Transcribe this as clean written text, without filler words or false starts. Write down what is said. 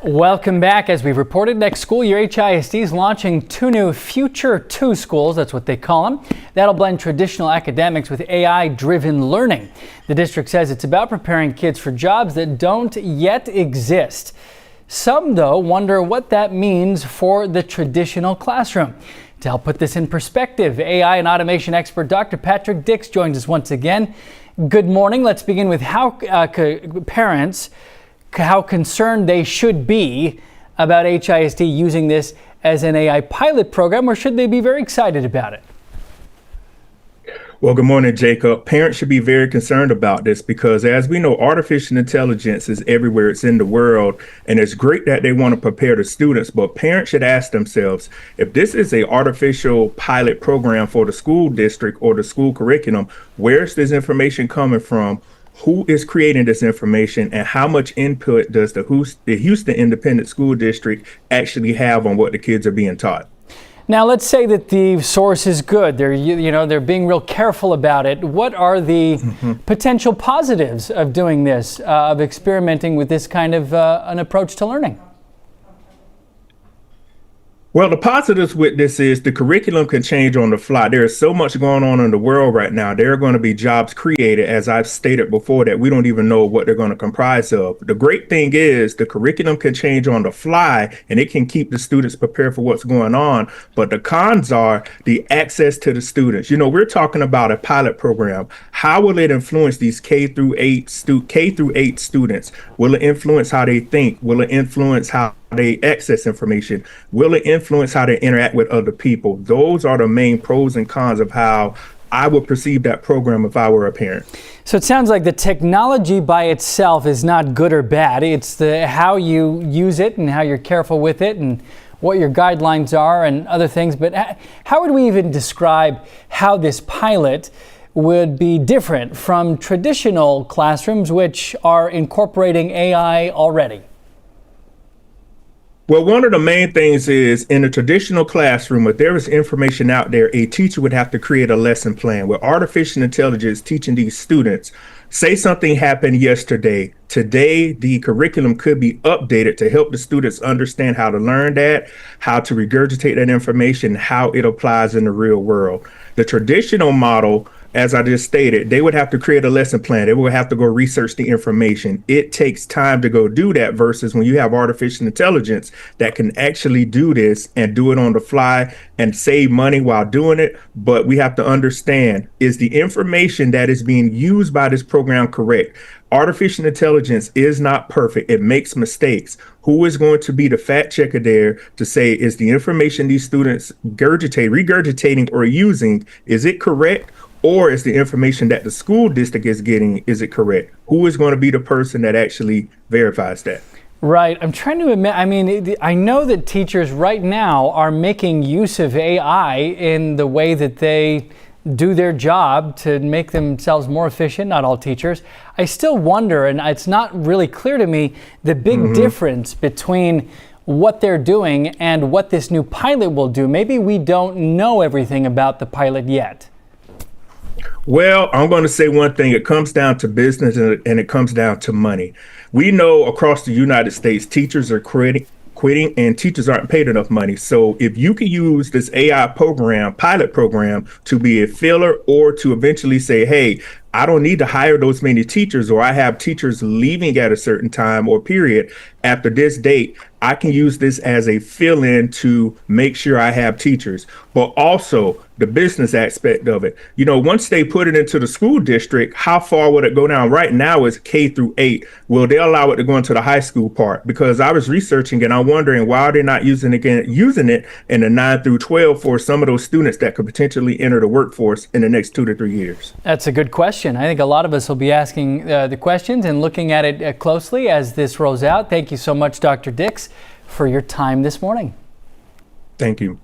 Welcome back. As we reported, next school year, HISD is launching 2 new Future 2 schools, that's what they call them. That'll blend traditional academics with AI-driven learning. The district says it's about preparing kids for jobs that don't yet exist. Some, though, wonder what that means for the traditional classroom. To help put this in perspective, AI and automation expert Dr. Patrick Dix joins us once again. Good morning. Let's begin with how concerned they should be about HISD using this as an AI pilot program, or should they be very excited about it? Well, good morning, Jacob. Parents should be very concerned about this because, as we know, artificial intelligence is everywhere. It's in the world, and it's great that they want to prepare the students, but parents should ask themselves, if this is an artificial pilot program for the school district or the school curriculum, where's this information coming from? Who is creating this information, and how much input does the Houston Independent School District actually have on what the kids are being taught? Now, let's say that the source is good. They're being real careful about it. What are the potential positives of doing this, of experimenting with this kind of an approach to learning? Well, the positives with this is the curriculum can change on the fly. There is so much going on in the world right now. There are going to be jobs created, as I've stated before, that we don't even know what they're going to comprise of. The great thing is the curriculum can change on the fly, and it can keep the students prepared for what's going on. But the cons are the access to the students. You know, we're talking about a pilot program. How will it influence these K through 8 students? Will it influence how they think? Will it influence how they access information? Will it influence how they interact with other people? Those are the main pros and cons of how I would perceive that program if I were a parent. So it sounds like the technology by itself is not good or bad. It's how you use it and how you're careful with it and what your guidelines are and other things. But how would we even describe how this pilot would be different from traditional classrooms which are incorporating AI already? Well, one of the main things is in a traditional classroom, if there is information out there, a teacher would have to create a lesson plan. With artificial intelligence teaching these students, say something happened yesterday. Today, the curriculum could be updated to help the students understand how to learn that, how to regurgitate that information, how it applies in the real world. The traditional model, as I just stated, they would have to create a lesson plan. They would have to go research the information. It takes time to go do that versus when you have artificial intelligence that can actually do this and do it on the fly and save money while doing it. But we have to understand, is the information that is being used by this program correct? Artificial intelligence is not perfect. It makes mistakes. Who is going to be the fact checker there to say, is the information these students regurgitating or using, is it correct? Or is the information that the school district is getting, is it correct? Who is going to be the person that actually verifies that? Right. I'm trying to admit, I know that teachers right now are making use of AI in the way that they do their job to make themselves more efficient. Not all teachers. I still wonder, and it's not really clear to me, the big difference between what they're doing and what this new pilot will do. Maybe we don't know everything about the pilot yet. Well, I'm going to say one thing. It comes down to business and it comes down to money. We know across the United States, teachers are quitting and teachers aren't paid enough money. So if you can use this AI program, pilot program, to be a filler or to eventually say, hey, I don't need to hire those many teachers, or I have teachers leaving at a certain time or period after this date, I can use this as a fill-in to make sure I have teachers. But also the business aspect of it. You know, once they put it into the school district, how far would it go down? Right now is K through 8. Will they allow it to go into the high school part? Because I was researching and I'm wondering why they're not using it in the 9 through 12 for some of those students that could potentially enter the workforce in the next 2 to 3 years. That's a good question. I think a lot of us will be asking the questions and looking at it closely as this rolls out. Thank you so much, Dr. Dix, for your time this morning. Thank you.